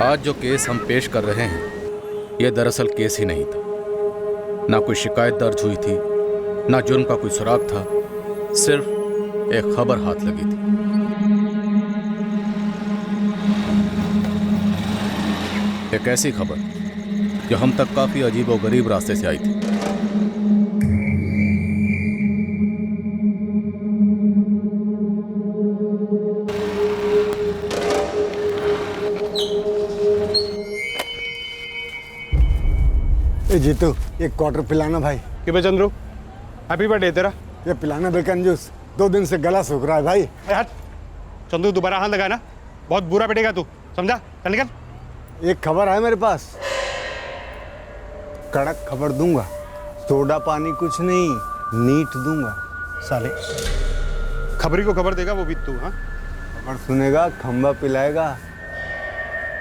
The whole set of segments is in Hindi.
आज जो केस हम पेश कर रहे हैं यह दरअसल केस ही नहीं था। ना कोई शिकायत दर्ज हुई थी, ना जुर्म का कोई सुराग था, सिर्फ एक खबर हाथ लगी थी। एक ऐसी खबर जो हम तक काफी अजीब और गरीब रास्ते से आई थी। ए जीतू, एक क्वार्टर पिलाना भाई। कि भाई चंद्रू, हैप्पी बर्थडे तेरा। ये पिलाना बेकन जूस, 2 दिन से गला सूख रहा है भाई। हट चंद्रू, दोबारा हाथ लगाना, बहुत बुरा पिटेगा तू, समझा? चल निकल। एक खबर है मेरे पास, कड़क खबर दूंगा। सोडा पानी कुछ नहीं, नीट दूंगा। साले खबरी को खबर देगा वो भी तू? हाँ, खबर सुनेगा, खंबा पिलाएगा।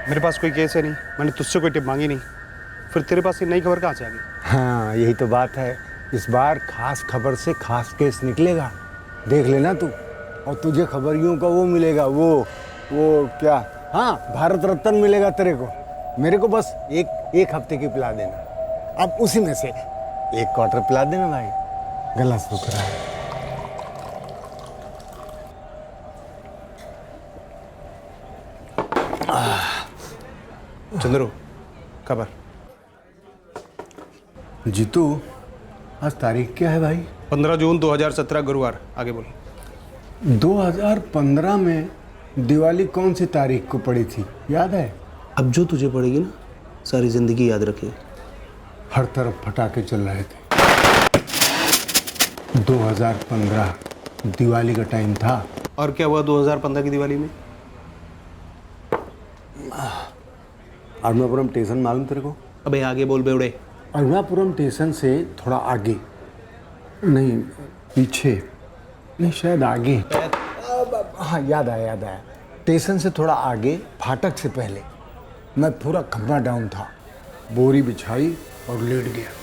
मेरे पास कोई केस है नहीं, मैंने तुझसे कोई टिप मांगी नहीं, फिर तेरे पास ये नई खबर कहाँ से आ गई? हाँ यही तो बात है, इस बार खास खबर से खास केस निकलेगा, देख लेना तू। और तुझे खबरियों का वो मिलेगा, वो क्या, हाँ भारत रत्न मिलेगा तेरे को। मेरे को बस एक हफ्ते की पिला देना, अब उसी में से एक क्वार्टर पिला देना भाई, गला सूख रहा है। चंद्रू, खबर। जीतू, आज तारीख क्या है भाई? 15 जून 2017 गुरुवार। आगे बोल। 2015 में दिवाली कौन सी तारीख को पड़ी थी, याद है? अब जो तुझे पड़ेगी ना, सारी जिंदगी याद रखिए। हर तरफ फटाके चल रहे थे। 2015 दिवाली का टाइम था। और क्या हुआ 2015 की दिवाली में? अरुणापुरम स्टेशन मालूम तेरे को? अबे आगे बोल बेवड़े। अरुणापुरम स्टेशन से थोड़ा आगे, नहीं पीछे, नहीं शायद आगे। हाँ याद आया। स्टेशन से थोड़ा आगे, फाटक से पहले मैं पूरा खंबा डाउन था, बोरी बिछाई और लेट गया।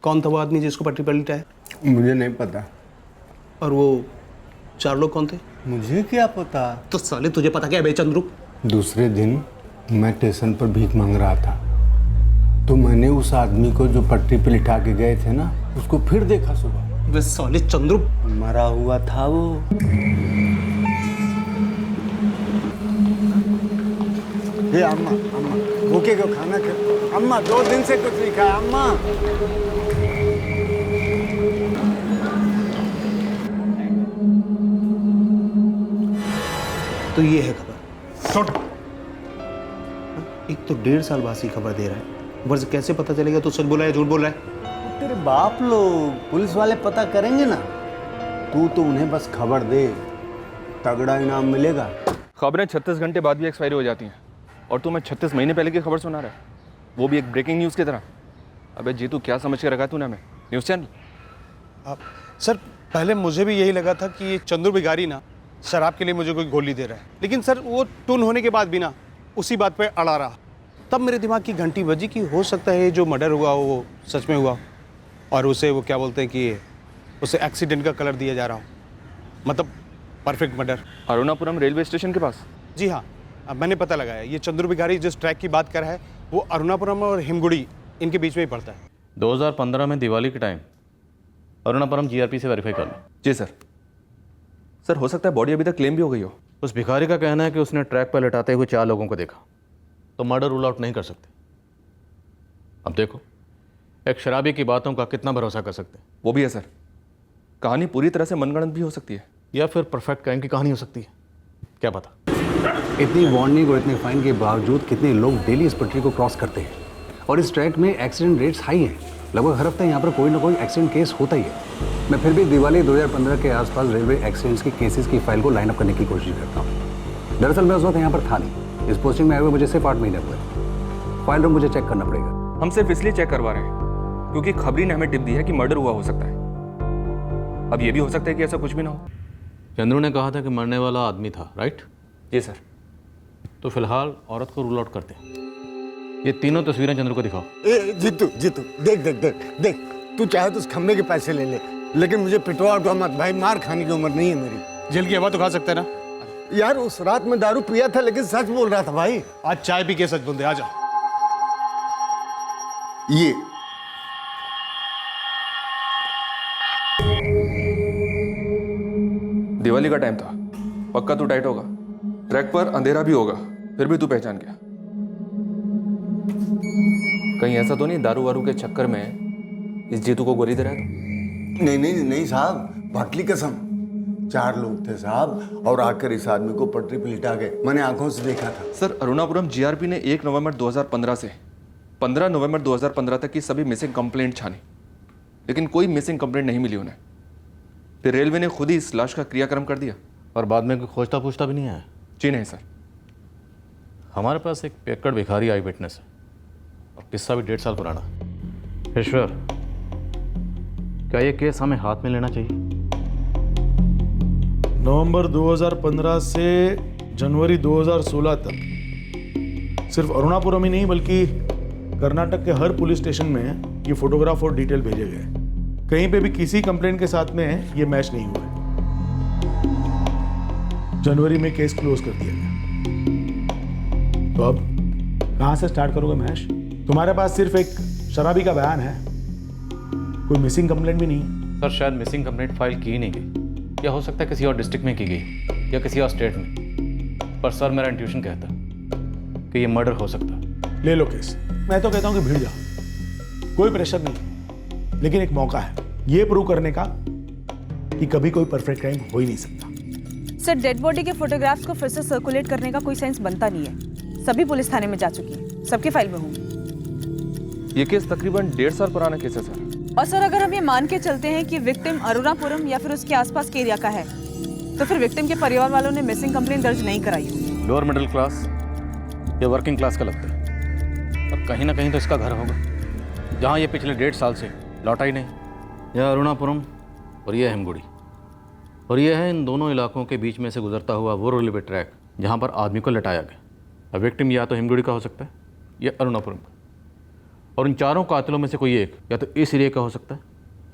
कौन था वो आदमी जिसको पट्टी पर लिटाया? मुझे नहीं पता। और वो 4 लोग कौन थे? मुझे क्या पता? तो साले तुझे पता क्या है बे चंद्रू? दूसरे दिन मैं स्टेशन पर भीख मांग रहा था, तो मैंने उस आदमी को जो पटरी पे लिटा के गए थे ना, उसको फिर देखा सुबह। वे साले चंद्रू, मरा हुआ था वो। ये अम्मा भूखे को खाना खा। अम्मा 2 दिन से कुछ नहीं खाया। अम्मा तो ये है खबर। छोड़। एक तो 1.5 साल बाद ही खबर दे रहा है, ऊपर से कैसे पता चलेगा तू सच बोला है झूठ बोल रहा है? तेरे बाप लोग पुलिस वाले पता करेंगे ना, तू तो उन्हें बस खबर दे, तगड़ा इनाम मिलेगा। खबरें 36 घंटे बाद भी एक्सपायरी हो जाती हैं, और तुम्हें 36 महीने पहले की खबर सुना रहा है, वो भी एक ब्रेकिंग न्यूज़ की तरह। अबे जीतू, क्या समझ के रखा तूने हमें न्यूज़ चैनल? सर पहले मुझे भी यही लगा था कि ये चंद्रू भिखारी ना शराब के लिए मुझे कोई गोली दे रहा है, लेकिन सर वो टून होने के बाद भी ना उसी बात पे अड़ा रहा। तब मेरे दिमाग की घंटी बजी कि हो सकता है जो मर्डर हुआ वो सच में हुआ, और उसे वो क्या बोलते हैं कि उसे एक्सीडेंट का कलर दिया जा रहा हो, मतलब perfect murder. Arunapuram railway station के पास? जी हाँ, अब मैंने पता लगाया, ये चंद्रू भिखारी जिस ट्रैक की बात कर रहा है वो अरुणापुरम और हिमगुड़ी इनके बीच में ही पड़ता है। 2015 में दिवाली के टाइम अरुणापुरम जीआरपी से वेरीफाई कर लो। जी सर। सर हो सकता है बॉडी अभी तक क्लेम भी हो गई हो। उस भिखारी का कहना है कि उसने ट्रैक पर लेटाते हुए 4 लोगों को देखा, तो मर्डर रूल आउट नहीं कर सकते। अब देखो, एक शराबी की बातों का कितना भरोसा कर सकते हैं। वो भी है सर, कहानी पूरी तरह से मनगढ़ंत भी हो सकती है, या फिर परफेक्ट क्राइम की कहानी हो सकती है, क्या पता। इतनी वार्निंग और इतने फाइन के बावजूद कितने लोग डेली इस पटरी को क्रॉस करते हैं, और इस ट्रैक में एक्सीडेंट रेट्स हाई हैं। लगभग हर हफ्ते यहाँ पर कोई ना कोई एक्सीडेंट केस होता ही है। मैं फिर भी दिवाली 2015 के आसपास रेलवे एक्सीडेंट्स की केसेस की फाइल को लाइन अप करने की कोशिश करता हूँ। दरअसल मैं उस वक्त यहाँ पर था नहीं, इस पोस्टिंग में आए हुए मुझे सिर्फ 8 महीने हुए। फाइल रूम मुझे चेक करना पड़ेगा। हम सिर्फ इसलिए चेक करवा रहे हैं क्योंकि खबरी ने हमें टिप दी है कि मर्डर हुआ हो सकता है। अब ये भी हो सकता है कि ऐसा कुछ भी ना हो। चंद्रू ने कहा था कि मरने वाला आदमी था, राइट? जी सर। तो फिलहाल औरत को रूल आउट करते हैं। ये तीनों तस्वीरें चंद्रू को दिखाओ। जीतू जीतू देख देख देख देख, तू चाहे तो उस खम्भे के पैसे ले ले, लेकिन मुझे पिटवा उठवा मत भाई, मार खाने की उम्र नहीं है मेरी। जेल की हवा तो खा सकते हैं ना। यार उस रात में दारू पिया था लेकिन सच बोल रहा था भाई। आज चाय पी के सच बोल दे, आ जा। ये दिवाली का टाइम था, पक्का तू टाइट होगा। ट्रैक पर अंधेरा भी होगा, फिर भी तू पहचान गया। कहीं ऐसा तो नहीं दारू वारू के चक्कर में इस जीतू को गोली दे रहा है तो? नहीं नहीं नहीं साहब, बाटली कसम। 4 लोग थे साहब, और आकर इस आदमी को पटरी पे लिटा गए, मैंने आंखों से देखा था। सर अरुणापुरम जीआरपी ने 1 नवंबर 2015 से 15 नवंबर 2015 तक की सभी मिसिंग कंप्लेंट छानी, लेकिन कोई मिसिंग कंप्लेंट नहीं मिली उन्हें। फिर रेलवे ने खुद ही इस लाश का क्रियाक्रम कर दिया। और बाद में कोई खोजता पूछता भी नहीं आया? जी नहीं सर। हमारे पास एक पेक्कड़ भिखारी आई विटनेस है, और किस्सा भी 1.5 साल पुराना। ईश्वर, क्या ये केस हमें हाथ में लेना चाहिए? नवंबर 2015 से जनवरी 2016 तक सिर्फ अरुणापुरम ही नहीं बल्कि कर्नाटक के हर पुलिस स्टेशन में ये फोटोग्राफ और डिटेल भेजे गए। कहीं पे भी किसी कंप्लेंट के साथ में ये मैच नहीं हुआ। जनवरी में केस क्लोज कर दिया गया। तो अब कहां से स्टार्ट करोगे महेश? तुम्हारे पास सिर्फ एक शराबी का बयान है, कोई मिसिंग कंप्लेंट भी नहीं। सर शायद मिसिंग कंप्लेंट फाइल की ही नहीं गई, या हो सकता है किसी और डिस्ट्रिक्ट में की गई या किसी और स्टेट में। पर सर मेरा इंट्यूशन कहता है कि ये मर्डर हो सकता है। ले लो केस। मैं तो कहता हूं कि भिड़ जाओ, कोई प्रेशर नहीं, लेकिन एक मौका है ये प्रूव करने का कि कभी कोई परफेक्ट क्राइम हो ही नहीं सकता। सर डेड बॉडी के फोटोग्राफ्स को फिर से सर्कुलेट करने का कोई सेंस बनता नहीं है। सभी पुलिस थाने में जा चुकी है, सबके फाइल में होंगी। ये केस तकरीबन 1.5 साल पुराना केस है सर। और सर अगर हम ये मान के चलते हैं कि विक्टिम अरुणापुरम या फिर उसके आसपास के एरिया का है, तो फिर विक्टिम के परिवार वालों ने मिसिंग कंप्लेंट दर्ज नहीं कराई होगी। लोअर मिडिल क्लास या वर्किंग क्लास का लगता है, और कहीं ना कहीं तो इसका घर होगा जहाँ ये पिछले 1.5 साल से लौटा ही नहीं। यह अरुणापुरम और यह हिमगुड़ी, और यह है इन दोनों इलाकों के बीच में से गुजरता हुआ वो रेलवे ट्रैक जहाँ पर आदमी को लटाया गया। अब विक्टिम या तो हिमगुड़ी का हो सकता है या अरुणापुरम का, और इन चारों कातिलों में से कोई एक या तो इस एरिया का हो सकता है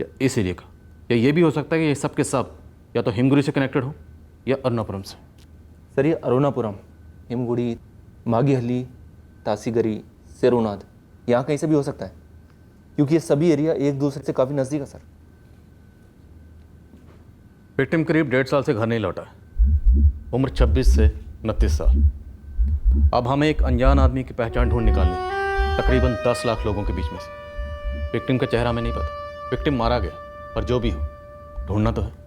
या इस एरिया का, या ये भी हो सकता है कि ये सब के सब या तो हिमगुड़ी से कनेक्टेड हो या अरुणापुरम से। सर ये अरुणापुरम, हिमगुड़ी, मागीहल्ली, तासीगरी, सेरुनाद, यहाँ कहीं से भी हो सकता है, क्योंकि ये सभी एरिया एक दूसरे से काफ़ी नज़दीक है सर। विक्टिम करीब 1.5 साल से घर नहीं लौटा है, उम्र 26 से 29 साल। अब हमें एक अनजान आदमी की पहचान ढूंढ निकालनी, तकरीबन 10 लाख लोगों के बीच में से। विक्टिम का चेहरा हमें नहीं पता, विक्टिम मारा गया, पर जो भी हो ढूंढना तो है।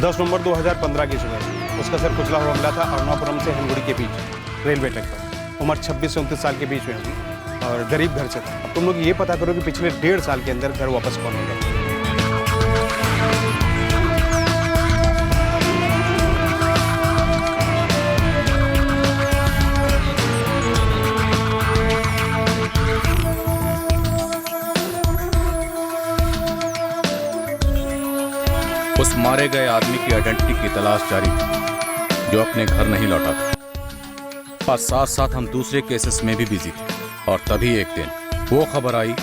10 नवंबर 2015 की सुबह उसका सर कुचला हुआ मिला था अरुणापुरम से हिमगुड़ी के बीच रेलवे ट्रैक पर। उम्र 26 से 29 साल के बीच में होगी और गरीब घर से था। अब तुम लोग ये पता करो कि पिछले 1.5 साल के अंदर घर वापस कौन नहीं गया। उस मारे गए आदमी की आइडेंटिटी की तलाश जारी थी जो अपने घर नहीं लौटा था, और साथ साथ हम दूसरे केसेस में भी बिजी थे। और तभी एक दिन वो खबर आई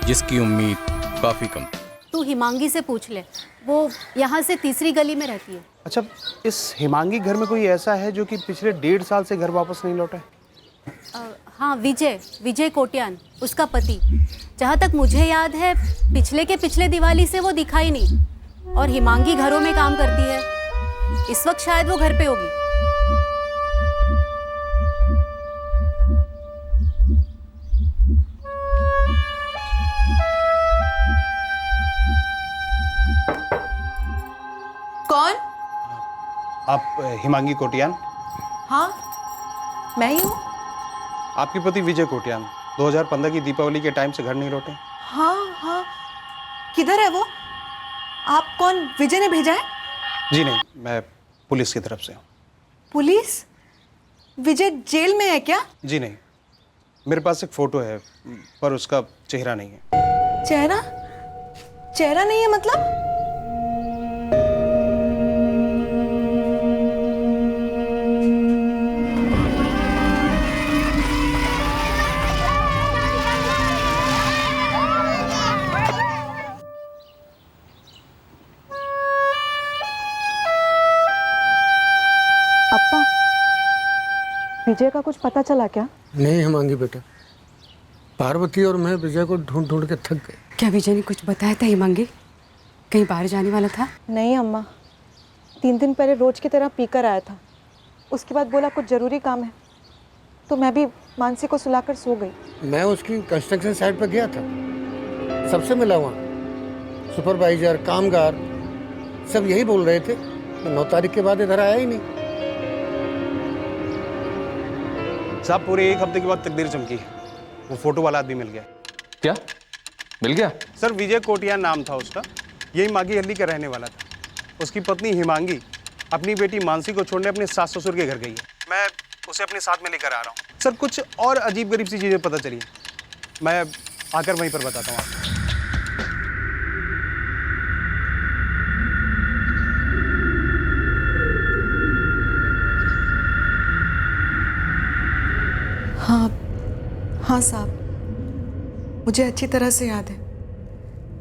जिसकी उम्मीद काफ़ी कम। तू हिमांगी से पूछ ले, वो यहाँ से तीसरी गली में रहती है। अच्छा, इस हिमांगी घर में कोई ऐसा है जो कि पिछले 1.5 साल से घर वापस नहीं लौटा है? हाँ, विजय कोटियान, उसका पति। जहाँ तक मुझे याद है पिछले दिवाली से वो दिखाई नहीं। और हिमांगी घरों में काम करती है, इस वक्त शायद वो घर पे होगी। कौन? आप हिमांगी कोटियान? हाँ, मैं ही हूँ। आपके पति विजय कोटियान 2015 की दीपावली के टाइम से घर नहीं लौटे। हाँ, किधर है वो? आप कौन? विजय ने भेजा है? जी नहीं, मैं पुलिस की तरफ से हूँ। पुलिस? विजय जेल में है क्या? जी नहीं, मेरे पास एक फोटो है पर उसका चेहरा नहीं है। चेहरा नहीं है मतलब? अप्पा, विजय का कुछ पता चला क्या? नहीं हिमांगी बेटा, पार्वती और मैं विजय को ढूंढ ढूंढ के थक गए। क्या विजय ने कुछ बताया था हिमांगी? कहीं बाहर जाने वाला था? नहीं अम्मा, 3 दिन पहले रोज की तरह पीकर आया था। उसके बाद बोला कुछ ज़रूरी काम है, तो मैं भी मानसी को सुलाकर सो गई। मैं उसकी कंस्ट्रक्शन साइट पर गया था, सबसे मिला वहाँ। सुपरवाइजर, कामगार सब यही बोल रहे थे कि 9 तारीख के बाद इधर आया ही नहीं। साहब, पूरे 1 हफ्ते के बाद तकदीर चमकी है, वो फोटो वाला आदमी मिल गया। क्या मिल गया? सर, विजय कोटियान नाम था उसका, यही मागी हल्दी का रहने वाला था। उसकी पत्नी हिमांगी अपनी बेटी मानसी को छोड़ने अपने सास ससुर के घर गई है। मैं उसे अपने साथ में लेकर आ रहा हूँ। सर, कुछ और अजीब गरीब सी चीज़ें पता चली, मैं आकर वहीं पर बताता हूँ आपको। हाँ साहब, मुझे अच्छी तरह से याद है।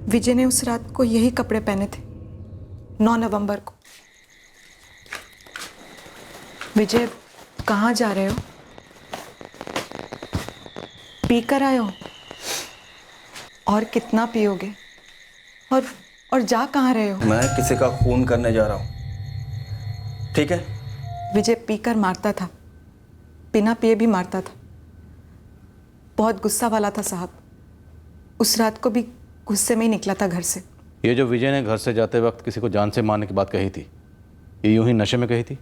विजय ने उस रात को यही कपड़े पहने थे, 9 नवंबर को। विजय, कहाँ जा रहे हो? पी कर आए हो? और कितना पियोगे? और जा कहाँ रहे हो? मैं किसी का खून करने जा रहा हूँ, ठीक है? विजय पीकर मारता था, बिना पिए भी मारता था। बहुत गुस्सा वाला था साहब। उस रात को भी गुस्से में ही निकला था घर से। ये जो विजय ने घर से जाते वक्त किसी को जान से मारने की बात कही थी, ये यूं ही नशे में कही थी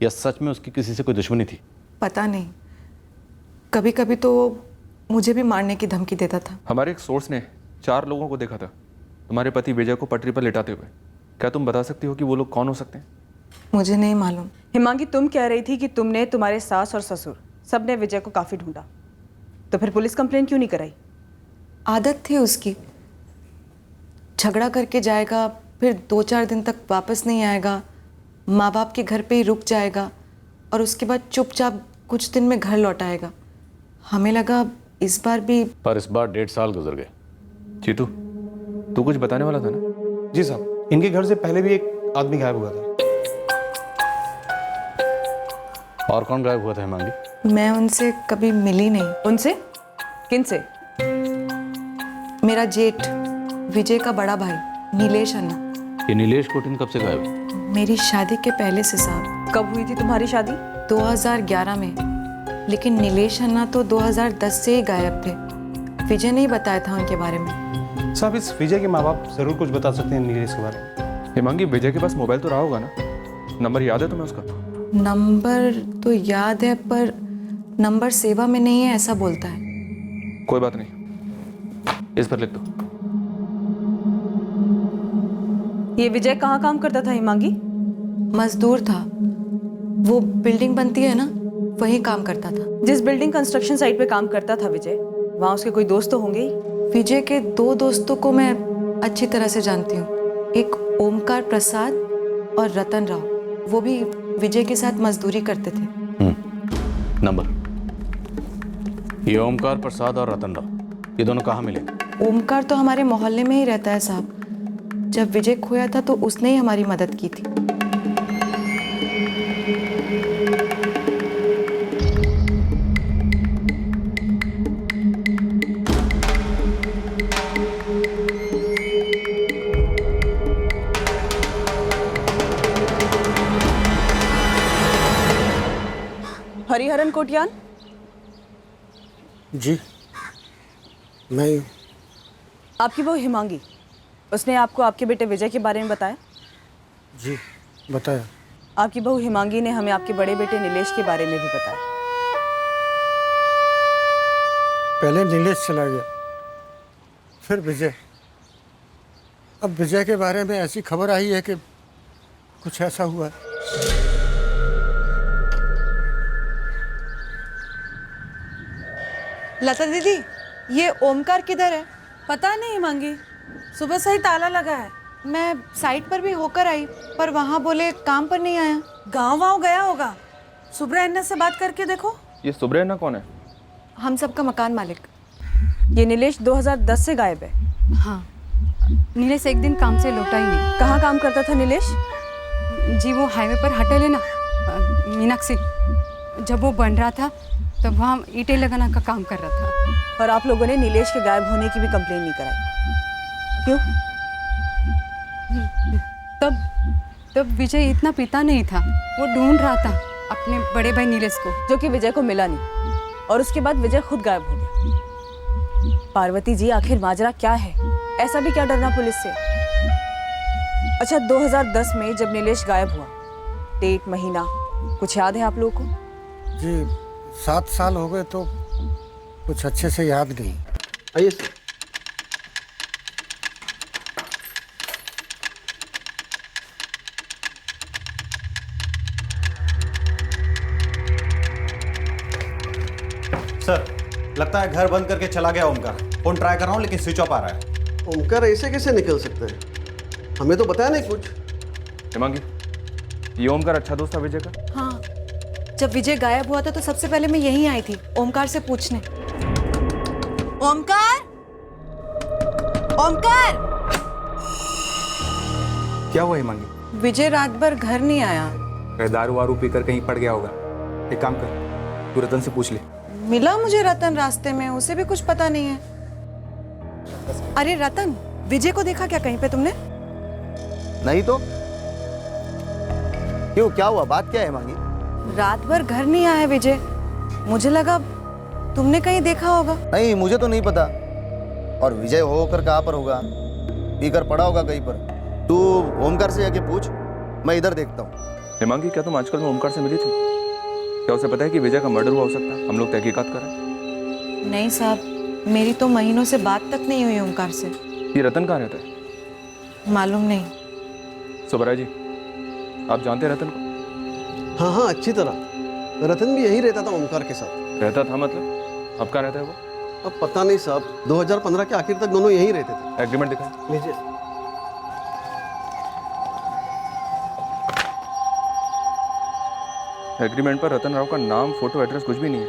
या सच में उसकी किसी से कोई दुश्मनी थी? पता नहीं, कभी कभी तो मुझे भी मारने की धमकी देता था। हमारे एक सोर्स ने 4 लोगों को देखा था तुम्हारे पति विजय को पटरी पर लिटाते हुए। क्या तुम बता सकती हो कि वो लोग कौन हो सकते हैं? मुझे नहीं मालूम। हिमांगी, तुम कह रही थी कि तुमने, तुम्हारे सास और ससुर सबने विजय को काफी ढूंढा, तो फिर पुलिस कंप्लेंट क्यों नहीं कराई? आदत थी उसकी, झगड़ा करके जाएगा, फिर 2-4 दिन तक वापस नहीं आएगा, माँ बाप के घर पे ही रुक जाएगा और उसके बाद चुपचाप कुछ दिन में घर लौट आएगा। हमें लगा इस बार भी। पर इस बार 1.5 साल गुजर गए। जीतू, तू कुछ बताने वाला था ना? जी साहब, इनके घर से पहले भी एक आदमी गायब हुआ था। और कौन गायब हुआ था हिमांगी? मैं उनसे कभी मिली नहीं। उनसे? किन से? मेरा जेठ, विजय का बड़ा भाई नीलेश अन्ना। ये नीलेश कोटिन कब से गायब है? मेरी शादी के पहले से साहब। कब हुई थी तुम्हारी शादी? 2011 में, लेकिन नीलेश अन्ना तो 2010 से ही गायब थे। विजय ने ही बताया था उनके बारे में। साहब, इस विजय के माँ बाप जरूर कुछ बता सकते हैं नीलेश के बारे में। हिमांगी, विजय के पास मोबाइल तो रहा होगा ना? नंबर याद है तुम्हें उसका? नंबर तो याद है, पर नंबर सेवा में नहीं है ऐसा बोलता है। कोई बात नहीं, इस पर लिख दो। ये विजय कहाँ काम करता था हिमांगी? मजदूर था, वो बिल्डिंग बनती है ना, वही काम करता था। जिस बिल्डिंग कंस्ट्रक्शन साइट पे काम करता था विजय, वहाँ उसके कोई दोस्त तो होंगे ही। विजय के 2 दोस्तों को मैं अच्छी तरह से जानती हूँ, एक ओमकार प्रसाद और रतन राव। वो भी विजय के साथ मजदूरी करते थे। नंबर? ये ओमकार प्रसाद और रतन राव, ये दोनों कहाँ मिले? ओमकार तो हमारे मोहल्ले में ही रहता है साहब। जब विजय खोया था तो उसने ही हमारी मदद की थी। हरिहरन कोटियान, जी मैं ही हूँ। आपकी बहू हिमांगी, उसने आपको आपके बेटे विजय के बारे में बताया? जी बताया। आपकी बहू हिमांगी ने हमें आपके बड़े बेटे नीलेश के बारे में भी बताया। पहले नीलेश चला गया, फिर विजय। अब विजय के बारे में ऐसी खबर आई है कि कुछ ऐसा हुआ है। लता दीदी, ये ओमकार किधर है? पता नहीं हिमांगी, सुबह से ही ताला लगा है। मैं साइट पर भी होकर आई, पर वहाँ बोले काम पर नहीं आया। गाँव गया होगा। सुब्रा से बात करके देखो। ये सुब्रेना कौन है? हम सबका मकान मालिक। ये नीलेश 2010 से गायब है। हाँ, नीलेश एक दिन काम से लौटा ही नहीं। कहाँ काम करता था नीलेश? जी वो हाईवे पर हटेले ना, मीनाक्षी, जब वो बन रहा था तब वहाँ ईंटें लगाना का काम कर रहा था। और आप लोगों ने नीलेश के गायब होने की भी कंप्लेन नहीं कराई, क्यों? तब विजय इतना पीता नहीं था, वो ढूंढ रहा था अपने बड़े भाई नीलेश को, जो कि विजय को मिला नहीं, और उसके बाद विजय खुद गायब हो गया। पार्वती जी, आखिर माजरा क्या है? ऐसा भी क्या डरना पुलिस से? अच्छा, 2010 में जब नीलेश गायब हुआ, डेट, महीना कुछ याद है आप लोगों को? जी 7 साल हो गए तो कुछ अच्छे से याद नहीं। आइए सर। सर, लगता है घर बंद करके चला गया ओमकार। फोन ट्राई कर रहा हूँ लेकिन स्विच ऑफ आ रहा है। ओमकार ऐसे कैसे निकल सकता है? हमें तो बताया नहीं कुछ। हिमांगी, ये ओमकार अच्छा दोस्त था विजय का? हाँ, जब विजय गायब हुआ था तो सबसे पहले मैं यहीं आई थी ओमकार से पूछने। ओमकार, ओमकार! क्या हुआ हिमांगी? विजय रात भर घर नहीं आया। दारू वारू पीकर कहीं पड़ गया होगा। एक काम कर, तू रतन से पूछ ले। मिला मुझे रतन रास्ते में, उसे भी कुछ पता नहीं है। अरे रतन, विजय को देखा क्या कहीं पे तुमने? नहीं तो क्यों, क्या हुआ? बात क्या है मांगी? रात भर घर नहीं आया विजय, मुझे लगा तुमने कहीं देखा होगा। नहीं, मुझे तो नहीं पता। और विजय होकर कहाँ पर होगा? पीकर पड़ा होगा कहीं पर। तू ओमकार से जाके पूछ, मैं इधर देखता हूँ। हिमांगी, क्या तुम आजकल में ओमकार से मिली थी? क्या उसे पता है कि विजय का मर्डर हुआ हो सकता है? हम लोग तहकीकात कर रहे हैं। नहीं साहब, मेरी तो महीनों से बात तक नहीं हुई ओमकार से। ये रतन कहाँ रहता है? मालूम नहीं। सुबराय जी, आप जानते हैं रतन को? हाँ हाँ, अच्छी तरह। रतन भी यही रहता था ओमकार के साथ। रहता था मतलब? अब कहाँ रहता है वो? अब पता नहीं साहब, 2015 के आखिर तक दोनों यहीं रहते थे। एग्रीमेंट दिखाएं। लीजिए। एग्रीमेंट पर रतन राव का नाम, फोटो, एड्रेस कुछ भी नहीं है।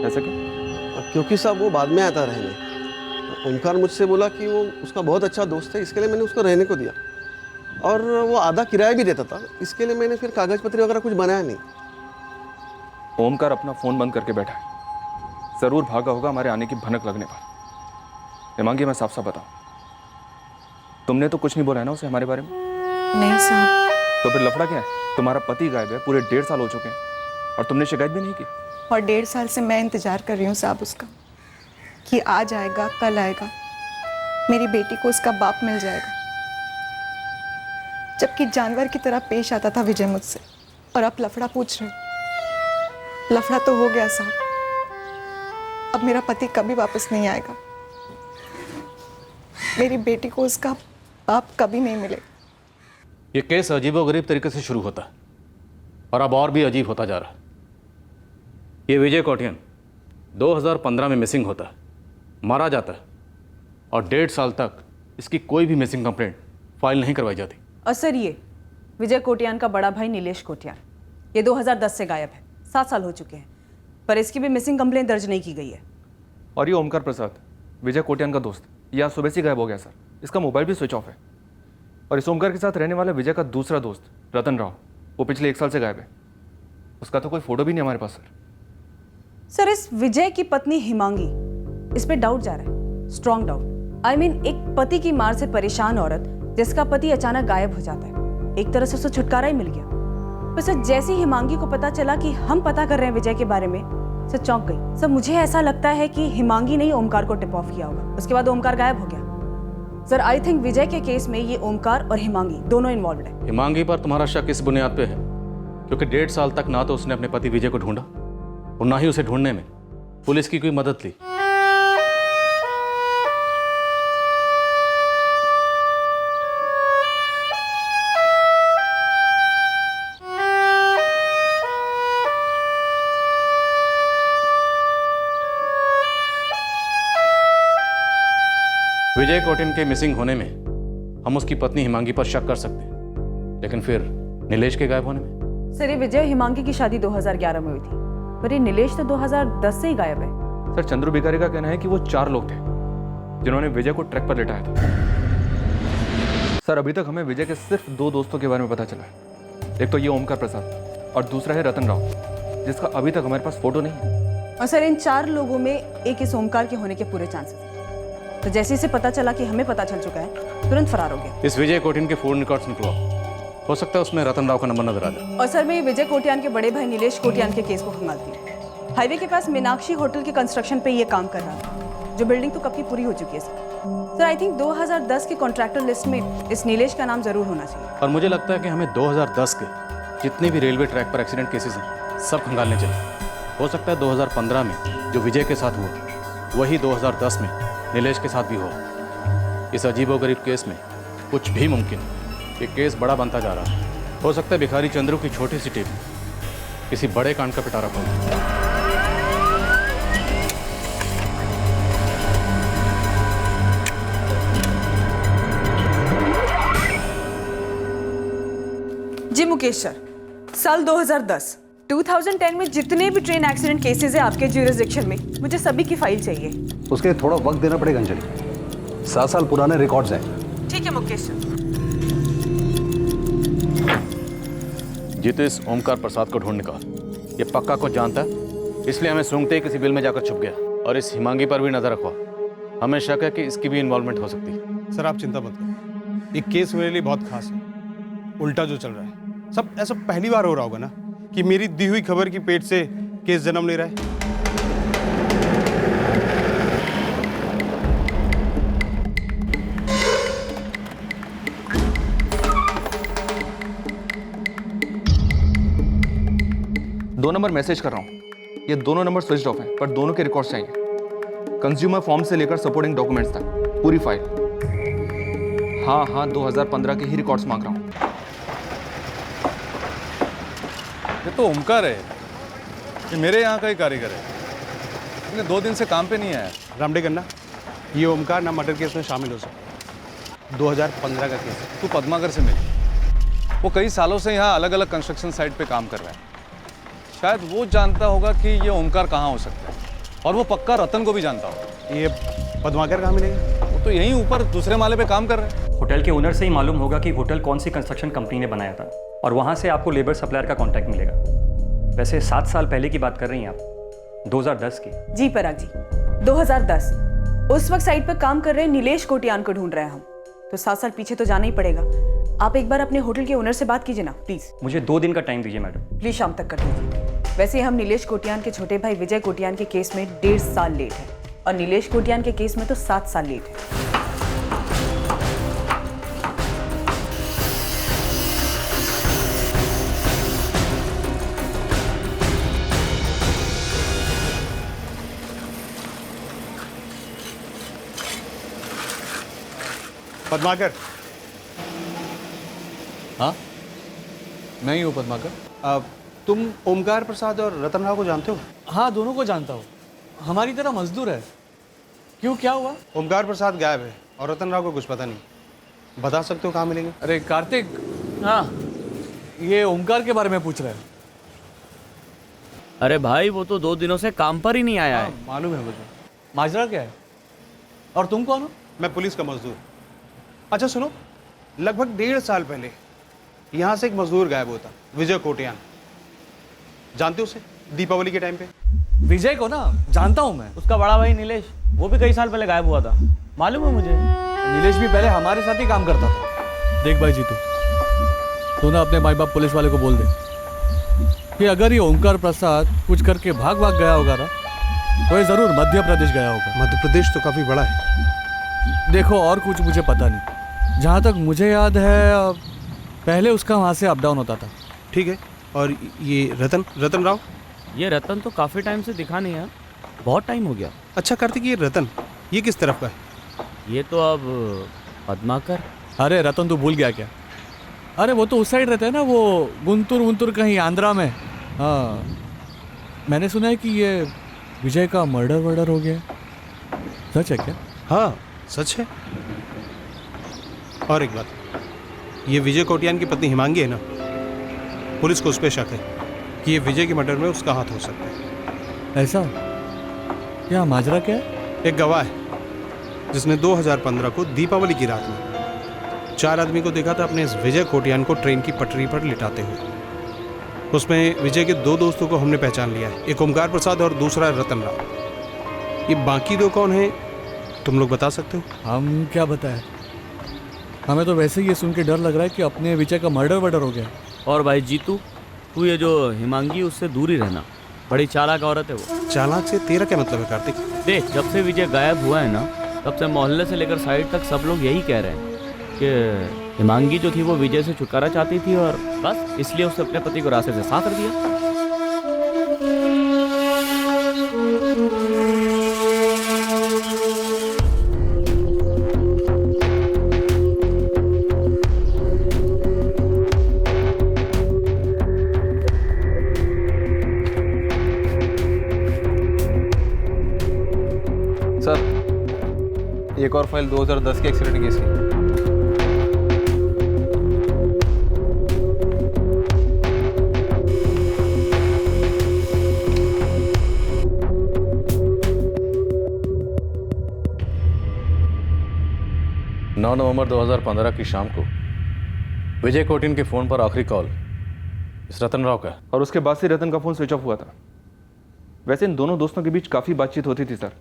ऐसा क्यों? क्योंकि साहब वो बाद में आता रहने। ओमकार मुझसे बोला कि वो उसका बहुत अच्छा दोस्त है, इसके लिए मैंने उसको रहने को दिया। और वो आधा किराया भी देता था, इसके लिए मैंने फिर कागज पत्र वगैरह कुछ बनाया नहीं। ओमकार अपना फोन बंद करके बैठा है, जरूर भागा होगा हमारे आने की भनक लगने पर। हिमांगी, मैं साफ साफ बताऊं, तुमने तो कुछ नहीं बोला है ना उसे हमारे बारे में? नहीं साहब। तो फिर लफड़ा क्या है? तुम्हारा पति गायब है, पूरे 1.5 साल हो चुके हैं और तुमने शिकायत भी नहीं की। और 1.5 साल से मैं इंतजार कर रही हूँ साहब उसका, कि आज आएगा, कल आएगा, मेरी बेटी को उसका बाप मिल जाएगा। जबकि जानवर की तरह पेश आता था विजय मुझसे, और अब लफड़ा पूछ रहे। लफड़ा तो हो गया साहब, अब मेरा पति कभी वापस नहीं आएगा। मेरी बेटी को उसका बाप कभी नहीं मिलेगा। ये केस अजीबोगरीब तरीके से शुरू होता है और अब और भी अजीब होता जा रहा है। ये विजय कोटियान 2015 में मिसिंग होता है, मारा जाता है, और 1.5 साल तक इसकी कोई भी मिसिंग कंप्लेंट फाइल नहीं करवाई जाती। और सर, ये विजय कोटियान का बड़ा भाई नीलेश कोटियान, ये 2010 से गायब है, 7 साल हो चुके हैं, पर इसकी भी मिसिंग कंप्लेंट दर्ज नहीं की गई है। और ये ओमकार प्रसाद, विजय कोटियान का दोस्त, यह सुबह से गायब हो गया सर। इसका मोबाइल भी स्विच ऑफ है। और इस ओमकार के साथ रहने वाला विजय का दूसरा दोस्त रतन राव, वो पिछले 1 साल से गायब है। उसका तो कोई फोटो भी नहीं हमारे पास सर। सर, इस विजय की पत्नी हिमांगी, इस पे डाउट जा रहा है, स्ट्रॉन्ग डाउट। आई मीन एक पति की मार से परेशान औरत जिसका पति अचानक गायब हो जाता है, एक तरह से उसे छुटकारा ही मिल गया। पर सर, जैसे ही हिमांगी को पता चला कि हम पता कर रहे हैं विजय के बारे में, सर चौंक गई। सर, मुझे ऐसा लगता है कि हिमांगी ने ही ओमकार को टिप ऑफ किया होगा, उसके बाद ओमकार गायब हो गया। सर, आई थिंक विजय के केस में ये ओमकार और हिमांगी दोनों इन्वॉल्वड है। हिमांगी पर तुम्हारा शक इस बुनियाद पे है क्योंकि 1.5 साल तक ना तो उसने अपने पति विजय को ढूंढा और ना ही उसे ढूंढने में पुलिस की कोई मदद ली। विजय कोटिन के मिसिंग होने में हम उसकी पत्नी हिमांगी पर शक कर सकते हैं, लेकिन फिर नीलेश के गायब होने में? सर, ये विजय और हिमांगी की शादी 2011 में हुई थी, पर ये नीलेश तो 2010 से ही गायब है। सर, चंद्रू भिखारी का कहना है कि वो 4 लोग थे जिन्होंने विजय को ट्रैक पर लेटाया था। सर, अभी तक हमें विजय के सिर्फ 2 दोस्तों के बारे में पता चला है। एक तो ये ओमकार प्रसाद और दूसरा है रतन राव, जिसका अभी तक हमारे पास फोटो नहीं है। और सर, इन 4 लोगों में एक इस ओमकार के होने के पूरे चांसेस हैं। तो जैसे इसे पता चला कि हमें पता चल चुका है, तुरंत फरार हो गया। इस विजय कोटिन के फोन रिकॉर्ड्स निकलवाओ, हो सकता है उसमें रतन राव का नंबर नजर आ जाए। और सर, मैं ये विजय कोटियान के बड़े भाई नीलेश कोटियान के केस को खंगालती हूँ। हाईवे के पास मीनाक्षी होटल के कंस्ट्रक्शन पे ये काम कर रहा था, जो बिल्डिंग तो कब की पूरी हो चुकी है सर। आई थिंक 2010 के कॉन्ट्रैक्टर लिस्ट में इस नीलेश का नाम जरूर होना चाहिए। और मुझे लगता है कि हमें 2010 के जितने भी रेलवे ट्रैक पर एक्सीडेंट केसेस हैं सब खंगालने चाहिए। हो सकता है 2015 में जो विजय के साथ हुआ वही 2010 में नीलेश के साथ भी हुआ। इस अजीबोगरीब केस में कुछ भी मुमकिन है। ये केस बड़ा बनता जा रहा है। हो सकता है भिखारी चंद्रू की छोटी सी टीम किसी बड़े कांड का पिटारा खोल। जी मुकेश सर, साल 2010 में जितने भी ट्रेन एक्सीडेंट केसेस है आपके ज्यूरिसडिक्शन में, मुझे सभी की फाइल चाहिए। उसके लिए थोड़ा वक्त देना पड़ेगा अंजलि, 7 साल पुराने रिकॉर्ड्स हैं। ठीक है मुकेश सर। जी तो इस ओमकार प्रसाद को ढूंढ निकाल, ये पक्का को जानता है, इसलिए हमें सूंघते ही किसी बिल में जाकर छुप गया। और इस हिमांगी पर भी नजर रखवा, हमें शक है कि इसकी भी इन्वॉल्वमेंट हो सकती है। सर, आप चिंता मत करो, ये केस मेरे लिए बहुत खास है। उल्टा जो चल रहा है सब ऐसा पहली बार हो रहा होगा ना कि मेरी दी हुई खबर की पेट से केस जन्म ले रहा है। दो नंबर मैसेज कर रहा हूँ, ये दोनों नंबर स्विच ऑफ हैं, पर दोनों के रिकॉर्ड्स चाहिए। कंज्यूमर फॉर्म से लेकर सपोर्टिंग डॉक्यूमेंट्स तक पूरी फाइल। हाँ 2015 के ही रिकॉर्ड्स मांग रहा हूँ। ये तो ओमकार है, ये मेरे यहाँ का ही कारीगर है। इन्हें 2 दिन से काम पे नहीं आया। रामडे करना, ये ओमकार ना मर्डर केस में शामिल हो सकता। 2015 का केस है। तू पद्माकर से मिल, वो कई सालों से यहाँ अलग अलग कंस्ट्रक्शन साइट पे काम कर रहा है। शायद वो जानता होगा कि ये ओमकार कहाँ हो सकता है, और वो पक्का रतन को भी जानता होगा। ये पद्माकर कहाँ मिलेगा? वो तो यहीं ऊपर दूसरे माले पे काम कर रहे हैं। होटल के ओनर से ही मालूम होगा कि होटल कौन सी कंस्ट्रक्शन कंपनी ने बनाया था, और वहाँ से आपको लेबर सप्लायर का कॉन्टैक्ट मिलेगा। वैसे 7 साल पहले की बात कर रही हैं आप, 2010 की? जी पराग जी, 2010। उस वक्त साइट पर काम कर रहे नीलेश कोटियान को ढूंढ रहे हैं हम, तो 7 साल पीछे तो जाना ही पड़ेगा। आप एक बार अपने होटल के ओनर से बात कीजिए ना प्लीज। मुझे 2 दिन का टाइम दीजिए मैडम। प्लीज शाम तक कर दीजिए। वैसे हम नीलेश कोटियान के छोटे भाई विजय कोटियान के केस में 1.5 साल लेट है, और नीलेश कोटियान के केस में तो 7 साल लेट है। पद्माकर। हाँ, मैं ही हूँ पद्माकर। तुम ओमकार प्रसाद और रतन राव को जानते हो? हाँ, दोनों को जानता हूँ, हमारी तरह मजदूर है। क्यों, क्या हुआ? ओमकार प्रसाद गायब है और रतन राव को कुछ पता नहीं। बता सकते हो कहाँ मिलेंगे? अरे कार्तिक, हाँ, ये ओमकार के बारे में पूछ रहे हैं। अरे भाई, वो तो 2 दिनों से काम पर ही नहीं आया है। मालूम है मुझे। माजरा क्या है? और तुम कौन हो? मैं पुलिस का मजदूर। अच्छा सुनो, लगभग 1.5 साल पहले यहाँ से एक मजदूर गायब हुआ था, विजय कोटियान। जानते हो उसे? दीपावली के टाइम पे। विजय को ना जानता हूँ मैं। उसका बड़ा भाई नीलेश, वो भी कई साल पहले गायब हुआ था, मालूम है मुझे। नीलेश भी पहले हमारे साथ ही काम करता था। देख भाई जीतू, तू ना अपने माई बाप पुलिस वाले को बोल दे कि अगर ये ओंकार प्रसाद कुछ करके भाग गया होगा ना, तो ये जरूर मध्य प्रदेश गया होगा। मध्य प्रदेश तो काफी बड़ा है। देखो और कुछ मुझे पता नहीं, जहाँ तक मुझे याद है पहले उसका वहाँ से अप डाउन होता था। ठीक है। और ये रतन राव? ये रतन तो काफ़ी टाइम से दिखा नहीं है, बहुत टाइम हो गया। अच्छा कार्तिक, ये रतन ये किस तरफ का है? ये तो अब पद्माकर। अरे रतन तू भूल गया क्या? अरे वो तो उस साइड रहता है ना, वो गुंतुर कहीं आंध्रा में। हाँ, मैंने सुना है कि ये विजय का मर्डर हो गया। सच है क्या? हाँ सच है। और एक बात, ये विजय कोटियान की पत्नी हिमांगी है ना, पुलिस को उस पर शक है कि ये विजय के मर्डर में उसका हाथ हो सकता है। ऐसा क्या? माजरा क्या है? एक गवाह है जिसने 2015 को दीपावली की रात में 4 आदमी को देखा था अपने इस विजय कोटियान को ट्रेन की पटरी पर लिटाते हुए। उसमें विजय के 2 दोस्तों को हमने पहचान लिया है, एक ओमकार प्रसाद और दूसरा रतन राव। ये बाकी 2 कौन हैं, तुम लोग बता सकते हो? हम क्या बताएं, हमें तो वैसे ही ये सुन के डर लग रहा है कि अपने विजय का मर्डर हो गया। और भाई जीतू, तू ये जो हिमांगी, उससे दूर ही रहना, बड़ी चालाक औरत है वो। चालाक से तेरा क्या मतलब है कार्तिक? देख, जब से विजय गायब हुआ है ना, तब से मोहल्ले से लेकर साइड तक सब लोग यही कह रहे हैं कि हिमांगी जो थी वो विजय से छुटकारा चाहती थी, और बस इसलिए उसने अपने पति को रास्ते से साथ कर दिया। सर, एक और फाइल 2010 के एक्सीडेंट केस की। नवंबर 2015 की शाम को विजय कोटिन के फ़ोन पर आखिरी कॉल इस रतन राव का है। और उसके बाद से रतन का फ़ोन स्विच ऑफ हुआ था। वैसे इन दोनों दोस्तों के बीच काफ़ी बातचीत होती थी सर,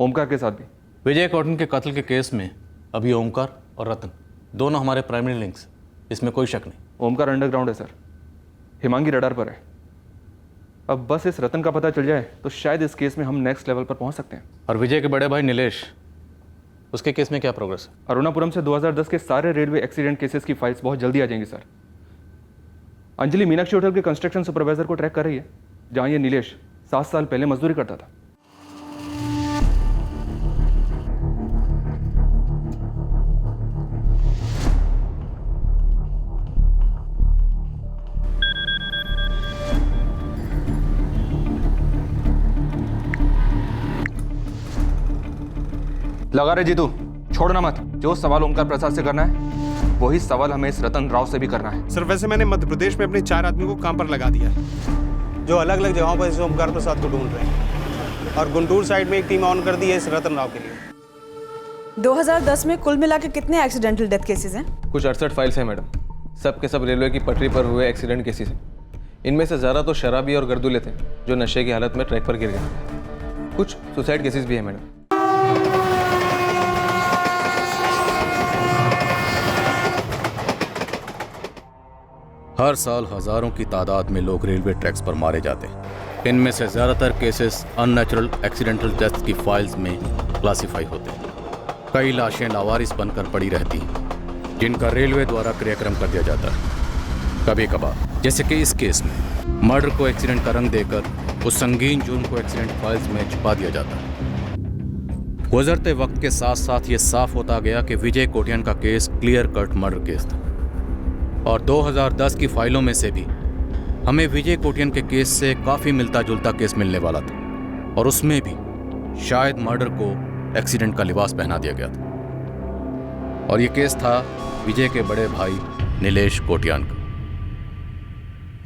ओमकार के साथ भी। विजय कोटिन के कत्ल के केस में अभी ओमकार और रतन दोनों हमारे प्राइमरी लिंक्स, इसमें कोई शक नहीं। ओमकार अंडरग्राउंड है सर, हिमांगी रडार पर है। अब बस इस रतन का पता चल जाए तो शायद इस केस में हम नेक्स्ट लेवल पर पहुंच सकते हैं। और विजय के बड़े भाई नीलेश, उसके केस में क्या प्रोग्रेस है? अरुणापुरम से 2010 के सारे रेलवे एक्सीडेंट केसेस की फाइल्स बहुत जल्दी आ जाएंगी सर। अंजलि मीनाक्षी होटल के कंस्ट्रक्शन सुपरवाइजर को ट्रैक कर रही है, जहां ये नीलेश 7 साल पहले मजदूरी करता था। लगा रहे जीतू, छोड़ना मत। जो सवाल ओमकार प्रसाद से करना है वही सवाल हमें इस रतन राव से भी करना है। सर वैसे मैंने मध्य प्रदेश में अपने 4 आदमी को काम पर लगा दिया है, जो अलग अलग जगहों पर इस ओमकार प्रसाद को ढूंढ रहे हैं, और गुंटूर साइड में एक टीम ऑन कर दी है इस रतन राव के लिए। 2010 में कुल मिला के कितने एक्सीडेंटल डेथ केसेस हैं? कुछ 68 फाइल्स हैं मैडम, सब के सब रेलवे की पटरी पर हुए एक्सीडेंट केसेस हैं। इनमें से ज़्यादा तो शराबी और गर्दुले थे जो नशे की हालत में ट्रैक पर गिर गए। कुछ सुसाइड केसेस भी हैं मैडम। हर साल हजारों की तादाद में लोग रेलवे ट्रैक्स पर मारे जाते हैं। इनमें से ज़्यादातर केसेस अननेचुरल एक्सीडेंटल डेथ की फाइल्स में क्लासिफाई होते हैं। कई लाशें लावारिस बनकर पड़ी रहती हैं, जिनका रेलवे द्वारा क्रियाक्रम कर दिया जाता है। कभी कभार, जैसे कि इस केस में, मर्डर को एक्सीडेंट का रंग देकर उस संगीन जुर्म को एक्सीडेंट फाइल्स में छुपा दिया जाता है। गुजरते वक्त के साथ साथ ये साफ होता गया कि विजय कोटियान का case clear cut murder case था, और 2010 की फाइलों में से भी हमें विजय कोटियान के केस से काफ़ी मिलता जुलता केस मिलने वाला था, और उसमें भी शायद मर्डर को एक्सीडेंट का लिबास पहना दिया गया था। और ये केस था विजय के बड़े भाई नीलेश कोटियान का।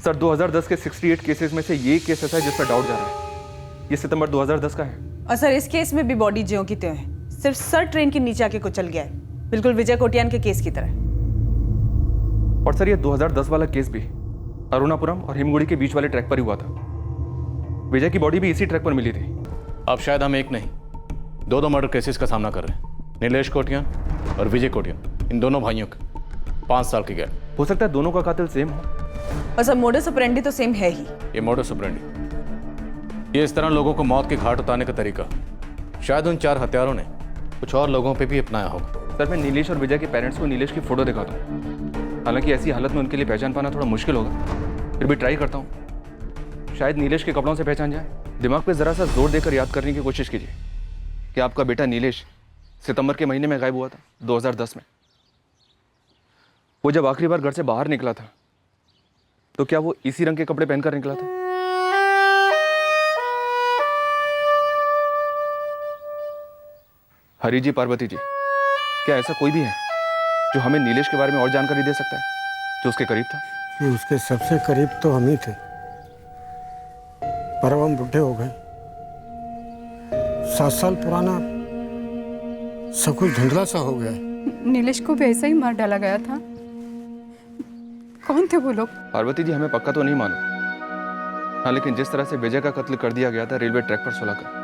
सर 2010 के 68 केसेस में से ये केस ऐसा है जिस पर डाउट जा रहा है। ये सितंबर 2010 का है। और सर इस केस में भी बॉडी ज्यों की त्यों है, सिर्फ सर ट्रेन के नीचे आके कुचल गया है, बिल्कुल विजय कोटियान के केस की तरह। और सर ये 2010 वाला केस भी अरुणापुरम और हिमगुड़ी के बीच वाले ट्रैक पर ही हुआ था। विजय की बॉडी भी इसी ट्रैक पर मिली थी। अब शायद हम एक नहीं दो मर्डर केसेस का सामना कर रहे हैं। नीलेश कोटियान और विजय कोटियान, इन दोनों भाइयों के 5 साल की गैप। हो सकता है दोनों का कातिल सेम हो। और सब मोडस ऑपरेंडी तो सेम है ही। ये मोडस ऑपरेंडी, ये इस तरह लोगों को मौत के घाट उतारने का तरीका शायद उन 4 हत्यारों ने कुछ और लोगों पे भी अपनाया होगा। सर मैं नीलेश और विजय के पेरेंट्स को नीलेश की फोटो दिखाता हूँ। हालांकि ऐसी हालत में उनके लिए पहचान पाना थोड़ा मुश्किल होगा, फिर भी ट्राई करता हूँ। शायद नीलेश के कपड़ों से पहचान जाए। दिमाग पे ज़रा सा जोर देकर याद करने की कोशिश कीजिए कि आपका बेटा नीलेश सितंबर के महीने में गायब हुआ था 2010 में। वो जब आखिरी बार घर से बाहर निकला था तो क्या वो इसी रंग के कपड़े पहनकर निकला था? हरी जी, पार्वती जी, क्या ऐसा कोई भी है जो हमें नीलेश के बारे में और जानकारी दे सकता है, जो उसके करीब था? ये उसके सबसे करीब तो हम ही थे, पर अब हम बुढ़े हो गए। 7 साल पुराना सब कुछ धुंधला सा हो गया है। नीलेश को भी ऐसा ही मार डाला गया था। कौन थे वो लोग? पार्वती जी, हमें पक्का तो नहीं मालूम। हाँ, लेकिन जिस तरह से विजय का कत्ल कर दिया गया था रेलवे ट्रैक पर सुलाकर,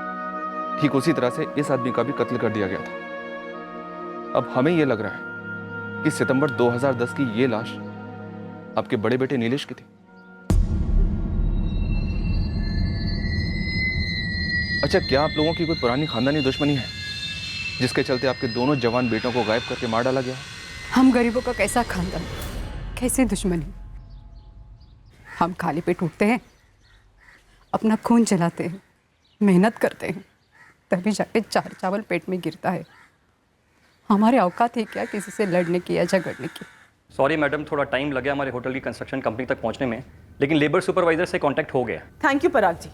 ठीक उसी तरह से इस आदमी का भी कत्ल कर दिया गया था। अब हमें यह लग रहा है कि सितंबर 2010 की ये लाश आपके बड़े बेटे नीलेश की थी। अच्छा, क्या आप लोगों की कोई पुरानी खानदानी दुश्मनी है जिसके चलते आपके दोनों जवान बेटों को गायब करके मार डाला गया? हम गरीबों का कैसा खानदान, कैसी दुश्मनी। हम खाली पेट उठते हैं, अपना खून जलाते हैं, मेहनत करते हैं, तभी जाके 4 चावल पेट में गिरता है। हमारे औकात है क्या किसी से लड़ने की या झगड़ने की? सॉरी मैडम, थोड़ा टाइम लगा हमारे होटल की कंस्ट्रक्शन कंपनी तक पहुंचने में, लेकिन लेबर सुपरवाइजर से कांटेक्ट हो गया। Thank you Parag ji.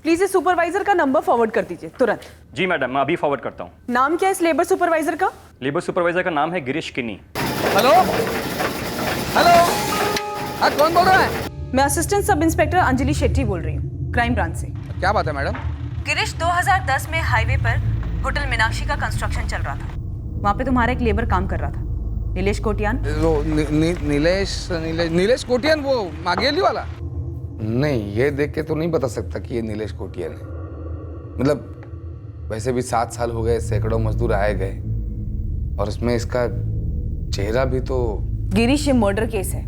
Please इस सुपरवाइजर का नंबर फॉरवर्ड कर दीजिए तुरंत। जी मैडम, मैं अभी फॉरवर्ड करता हूँ। नाम क्या है इस लेबर सुपरवाइजर का? लेबर सुपरवाइजर का नाम है गिरीश किन्नी। हेलो हेलो, हाँ कौन बोल रहा है? मैं assistant sub inspector Anjali Shetty बोल रही हूँ, क्राइम ब्रांच से। क्या बात है मैडम? गिरीश, 2010 में हाईवे पर होटल मीनाक्षी का कंस्ट्रक्शन चल रहा था। वहाँ पे तुम्हारा एक लेबर काम कर रहा था, नीलेश कोटियान। नीलेश कोटियान, वो मागेली वाला? नहीं, ये देख के तो नहीं बता सकता कि ये नीलेश कोटियान है। मतलब वैसे भी 7 साल हो गए, सैकड़ों मजदूर आए गए, और उसमें इसका चेहरा भी तो। गिरीश, ये मर्डर केस है।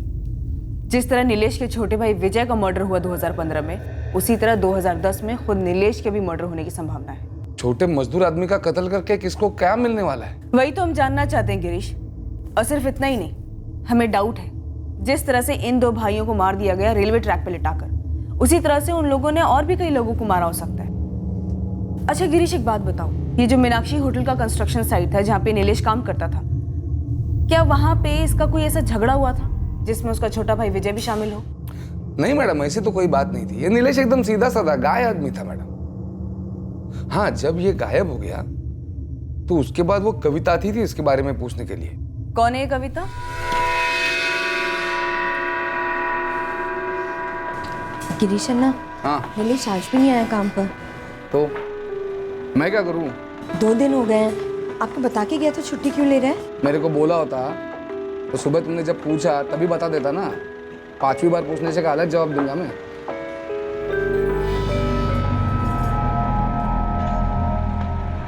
जिस तरह नीलेश के छोटे भाई विजय का मर्डर हुआ 2015 में, उसी तरह 2010 में खुद नीलेश के भी मर्डर होने की संभावना है। छोटे मजदूर आदमी का कत्ल करके किसको क्या मिलने वाला है? वही तो हम जानना चाहते हैं गिरीश। और सिर्फ इतना ही नहीं, हमें डाउट है जिस तरह से इन 2 भाइयों को मार दिया गया रेलवे ट्रैक पर लिटाकर, उसी तरह से उन लोगों ने और भी कई लोगों को मारा हो सकता है। अच्छा गिरीश, एक बात बताओ, ये जो मीनाक्षी होटल का कंस्ट्रक्शन साइट था जहाँ पे नीलेश काम करता था, क्या वहां पे इसका कोई ऐसा झगड़ा हुआ था जिसमें उसका छोटा भाई विजय भी शामिल हो? नहीं मैडम, ऐसी तो कोई बात नहीं थी। ये नीलेश एकदम सीधा साधा गाय आदमी था मैडम। हाँ, जब ये गायब हो गया तो उसके बाद वो कविता आती थी इसके बारे में पूछने के लिए। कौन है ये कविता? गिरीश अन्ना, हाँ नीलेश आज भी नहीं आया काम पर। तो मैं क्या करूं? 2 दिन हो गए हैं, आपको बता के गया तो छुट्टी क्यों ले रहे हैं? मेरे को बोला होता तो सुबह तुमने जब पूछा तभी बता देता ना। 5वीं बार पूछने से क्या अलग जवाब दूंगा मैं?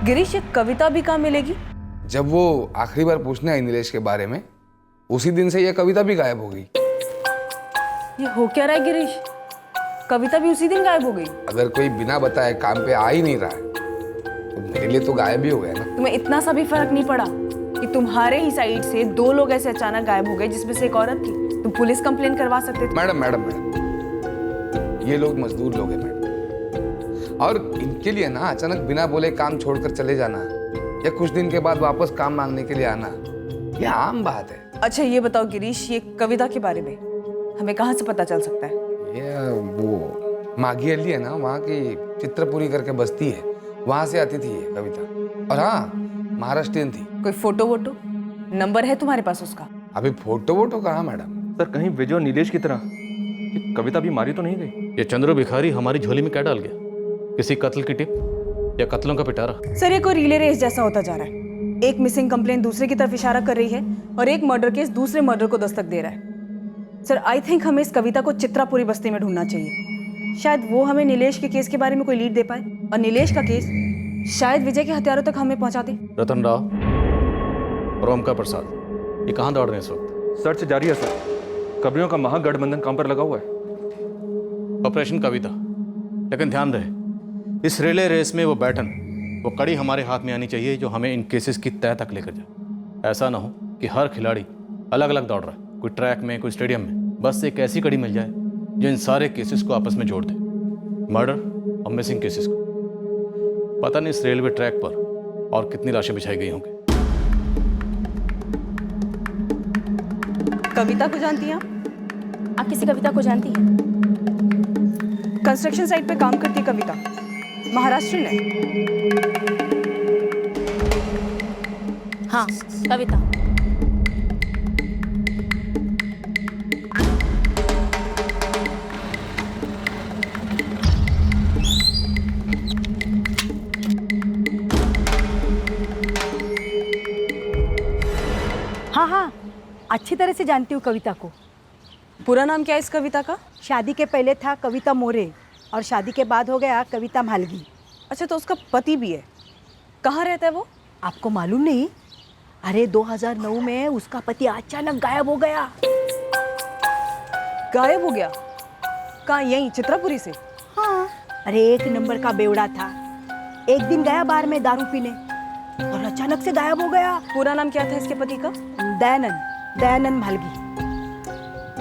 गिरीश, ये कविता भी कहाँ मिलेगी? जब वो आखिरी बार पूछने आई नीलेश के बारे में, उसी दिन से ये कविता भी गायब हो गई। ये हो क्या रहा है गिरीश? कविता भी उसी दिन गायब हो गई? अगर कोई बिना बताए काम पे आ ही नहीं रहा है तो मेरे लिए तो गायब ही हो गया ना। तुम्हें इतना सा भी फर्क नहीं पड़ा कि तुम्हारे ही साइड से 2 लोग ऐसे अचानक गायब हो गए जिसमें से एक औरत थी? तुम पुलिस कंप्लेन करवा सकते थे। मैडम, ये लोग मजदूर लोग हैं मैडम, और इनके लिए ना अचानक बिना बोले काम छोड़कर चले जाना या कुछ दिन के बाद वापस काम मांगने के लिए आना, ये आम बात है। अच्छा ये बताओ गिरीश, ये कविता के बारे में हमें कहाँ से पता चल सकता है? ये वो माघी अली है ना, वहाँ की चित्रपुरी करके बस्ती है, वहां से आती थी ये कविता। और हाँ, महाराष्ट्रियन थी। कोई फोटो वोटो नंबर है तुम्हारे पास उसका? अभी फोटो वोटो कहाँ मैडम? सर, कहीं विजय और नीलेश की तरह ये कविता भी मारी तो नहीं गई? ये चंद्रू भिखारी हमारी झोली में क्या डाल गया? किसी कत्ल की टिप या कत्लों का पिटारा? सर, ये कोई रिले रेस जैसा होता जा रहा है। एक मिसिंग कंप्लेंट दूसरे की तरफ इशारा कर रही है और एक मर्डर केस दूसरे मर्डर को दस्तक दे रहा है। सर आई थिंक हमें इस कविता को चित्रापुरी बस्ती में ढूंढना चाहिए। शायद वो हमें नीलेश के केस के बारे में कोई लीड दे पाए और नीलेश का केस शायद विजय के हथियारों तक हमें पहुंचा दे। रतन राव और ओमकार प्रसाद ये कहाँ दौड़ रहे हैं इस वक्त? सर्च जारी है सर। कब्रियों का महागठबंधन काम पर लगा हुआ है। ऑपरेशन कविता, लेकिन ध्यान रहे इस रिले रेस में वो बैटन, वो कड़ी हमारे हाथ में आनी चाहिए जो हमें इन केसेस की तह तक लेकर जाए। ऐसा ना हो कि हर खिलाड़ी अलग अलग दौड़ रहा है, कोई ट्रैक में कोई स्टेडियम में। बस एक ऐसी कड़ी मिल जाए जो इन सारे केसेस को आपस में जोड़ दे, मर्डर और मिसिंग केसेस को। पता नहीं इस रेलवे ट्रैक पर और कितनी लाशें बिछाई गई होंगी। कविता को जानती हैं आप किसी कविता को जानती हैं? कंस्ट्रक्शन साइट पे काम करती कविता, महाराष्ट्र में। हाँ कविता। हाँ हाँ अच्छी तरह से जानती हूँ कविता को। पूरा नाम क्या है इस कविता का? शादी के पहले था कविता मोरे और शादी के बाद हो गया कविता मालगी। अच्छा तो उसका पति भी है, कहाँ रहता है वो? आपको मालूम नहीं? अरे 2009 में उसका पति अचानक गायब हो गया। गायब हो गया? कहाँ, यहीं चित्रापुरी से? हाँ अरे एक नंबर का बेवड़ा था। एक दिन गया बार में दारू पीने और अचानक से गायब हो गया। पूरा नाम क्या था इसके पति का? दयानंद मालगी।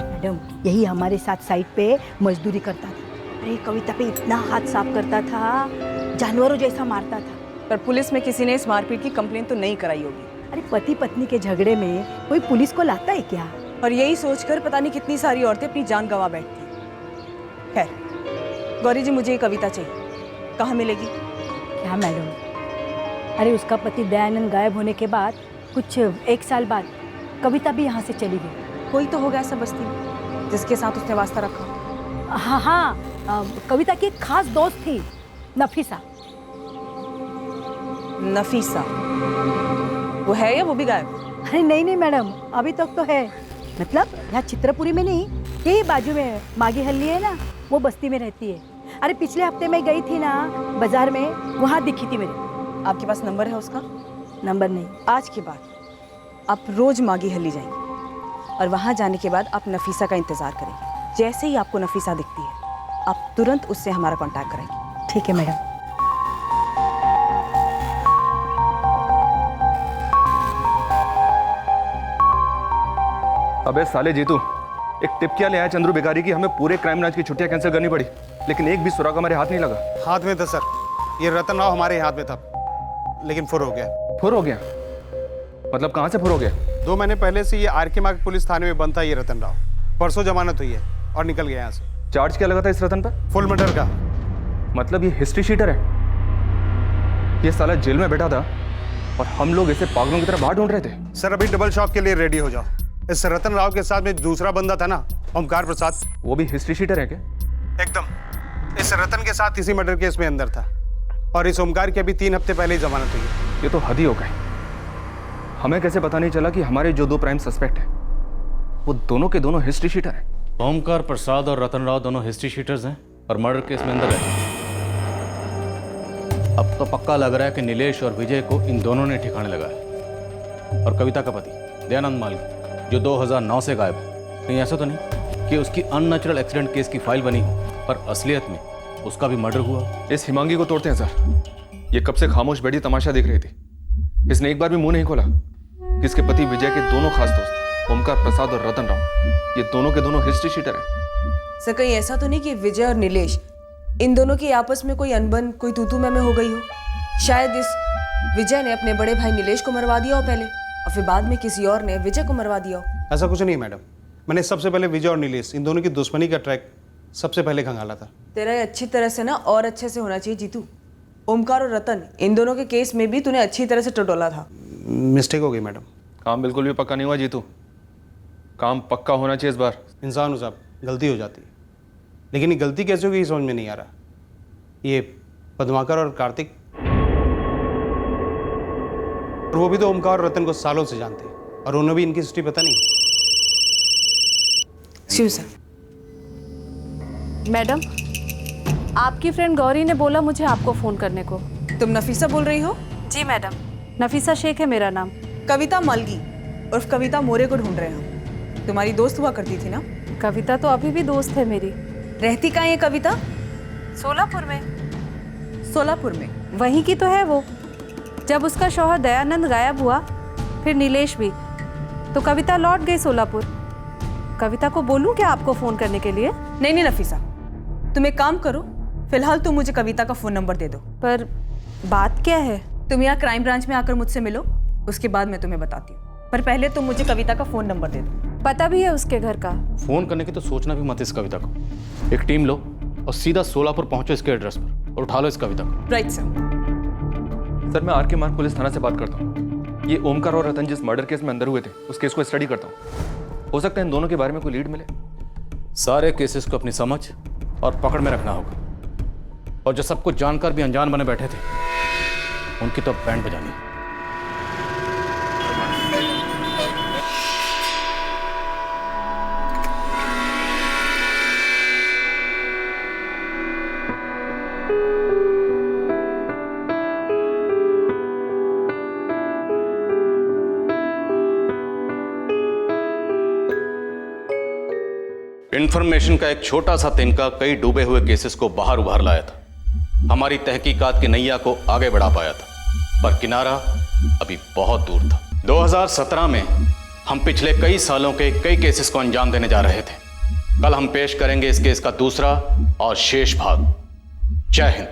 मैडम यही हमारे साथ साइट पे मजदूरी करता था। अरे कविता पे इतना हाथ साफ करता था, जानवरों जैसा मारता था। पर पुलिस में किसी ने इस मारपीट की कंप्लेंट तो नहीं कराई होगी। अरे पति पत्नी के झगड़े में कोई पुलिस को लाता है क्या? और यही सोचकर पता नहीं कितनी सारी औरतें अपनी जान गंवा बैठती। खैर गौरी जी मुझे ये कविता चाहिए, कहाँ मिलेगी? क्या मैडम? अरे उसका पति दयानंद गायब होने के बाद कुछ 1 साल बाद कविता भी यहाँ से चली गई। कोई तो होगा ऐसा बस्ती में जिसके साथ उसने वास्ता रखा। हाँ हाँ कविता की एक खास दोस्त थी, नफीसा। नफीसा वो है या वो भी गायब? अरे नहीं मैडम अभी तक तो है। मतलब यहाँ चित्रपुरी में नहीं, यही बाजू में मागी हल्ली है ना, वो बस्ती में रहती है। अरे पिछले हफ्ते मैं गई थी ना बाजार में, वहाँ दिखी थी मेरे। आपके पास नंबर है उसका? नंबर नहीं। आज के बाद आप रोज मागी हल्ली जाएंगे और वहाँ जाने के बाद आप नफीसा का इंतजार करेंगे। जैसे ही आपको नफीसा दिखती है आप तुरंत उससे हमारा कांटेक्ट करेंगे। ठीक है मैडम। अबे साले जीतू, एक टिप क्या ले आया चंद्रू बेकारी की? हमें पूरे क्राइम ब्रांच की छुट्टियां कैंसिल करनी पड़ी, लेकिन एक भी सुराग हमारे हाथ नहीं लगा। हाथ में था सर, ये रतन राव हमारे हाथ में था, लेकिन फुर हो गया। फुर हो गया? मतलब कहाँ से फुर हो गया? 2 महीने पहले से ये आरके मार्ग पुलिस थाने में बंद था ये रतन राव। परसों जमानत हुई है और निकल गया यहाँ से। चार्ज क्या लगा था इस रतन पर? फुल मर्डर का। मतलब ये हिस्ट्री शीटर है? ये साला जेल में बैठा था और हम लोग इसे पागलों की तरह बाहर ढूंढ रहे थे। सर अभी डबल शॉक के लिए रेडी हो जाओ। इस रतन राव के साथ में दूसरा बंदा था ना, ओमकार प्रसाद, वो भी हिस्ट्री शीटर है क्या? एकदम। इस रतन के साथ इसी मर्डर केस में अंदर था और इस ओमकार की अभी 3 हफ्ते पहले ही जमानत हुई है। ये तो हद ही हो गई। हमें कैसे पता नहीं चला कि हमारे जो 2 प्राइम सस्पेक्ट हैं वो दोनों के दोनों हिस्ट्री शीटर हैं? ओमकार प्रसाद और रतन राव दोनों हिस्ट्री शीटर्स हैं और मर्डर केस में अंदर रहते हैं। अब तो पक्का लग रहा है कि नीलेश और विजय को इन दोनों ने ठिकाने लगाया। और कविता का पति दयानंद मालगी जो 2009 से गायब है, कहीं ऐसा तो नहीं कि उसकी अननेचुरल एक्सीडेंट केस की फाइल बनी हो पर असलियत में उसका भी मर्डर हुआ? इस हिमांगी को तोड़ते हैं सर। ये कब से खामोश बैठी तमाशा देख रही थी। इसने एक बार भी मुंह नहीं खोला कि इसके पति विजय के दोनों खास दोस्त ओमकार प्रसाद और रतन राव, ये दोनों के दोनों हिस्ट्री शीटर हैं। सर कहीं ऐसा तो नहीं कि विजय और नीलेश इन दोनों की आपस में कोई अनबन, कोई तू मैं हो गई हो? शायद इस विजय ने अपने बड़े भाई नीलेश को मरवा दिया हो पहले और फिर बाद में किसी और ने विजय को मरवा दिया हो। ऐसा कुछ नहीं है मैडम। मैंने सबसे पहले विजय और नीलेश इन दोनों की दुश्मनी का ट्रैक सबसे पहले खंगाला था। तेरा ये अच्छी तरह से ना और अच्छे से होना चाहिए जीतू। ओमकार और रतन इन दोनों के केस में भी तूने अच्छी तरह से टटोला था। मिस्टेक हो गई मैडम। काम बिल्कुल भी पक्का नहीं हुआ जीतू, काम पक्का होना चाहिए इस बार। इंसान हो साहब, गलती हो जाती है, लेकिन ये गलती कैसे होगी समझ में नहीं आ रहा। ये पद्माकर और कार्तिक और वो भी तो ओमकार और रतन को सालों से जानते हैं, और उन्हें भी इनकी हिस्ट्री पता नहीं। मैडम, आपकी फ्रेंड गौरी ने बोला मुझे आपको फ़ोन करने को। तुम नफीसा बोल रही हो? जी मैडम, नफीसा शेख है मेरा नाम। कविता मलगी उर्फ कविता मोरे को ढूंढ रहे हम। तुम्हारी दोस्त हुआ करती थी ना? कविता तो अभी भी दोस्त है मेरी। रहती कहाँ है कविता? सोलापुर में। सोलापुर में? वहीं की तो है वो। जब उसका शौहर दयानंद गायब हुआ, फिर नीलेश भी, तो कविता लौट गई सोलापुर। कविता को बोलूं क्या आपको फ़ोन करने के लिए? नहीं नफीसा, तुम एक काम करो, फिलहाल तुम मुझे कविता का फ़ोन नंबर दे दो। पर बात क्या है? तुम यहाँ क्राइम ब्रांच में आकर मुझसे मिलो, उसके बाद मैं तुम्हें बताती हूँ। पर पहले तुम मुझे कविता का फ़ोन नंबर दे दो। पता भी है उसके घर का? फोन करने की तो सोचना भी मत इस कविता को। एक टीम लो और सीधा सोलापुर पहुंचो इसके एड्रेस पर और उठा लो इस कविता को। Right sir. सर, मैं आर के मार्ग पुलिस थाना से बात करता हूँ। ये ओमकार और रतन जिस मर्डर केस में अंदर हुए थे, उस केस को स्टडी करता हूँ। हो सकता है इन दोनों के बारे में कोई लीड मिले। सारे केसेस को अपनी समझ और पकड़ में रखना होगा, और जो सब कुछ जानकर भी अनजान बने बैठे थे, उनकी तो बैंड बजानी। इन्फॉर्मेशन का एक छोटा सा तिनका कई डूबे हुए केसेस को बाहर उभार लाया था, हमारी तहकीकात की नैया को आगे बढ़ा पाया था, पर किनारा अभी बहुत दूर था। 2017 में हम पिछले कई सालों के कई केसेस को अंजाम देने जा रहे थे। कल हम पेश करेंगे इस केस का दूसरा और शेष भाग। जय हिंद।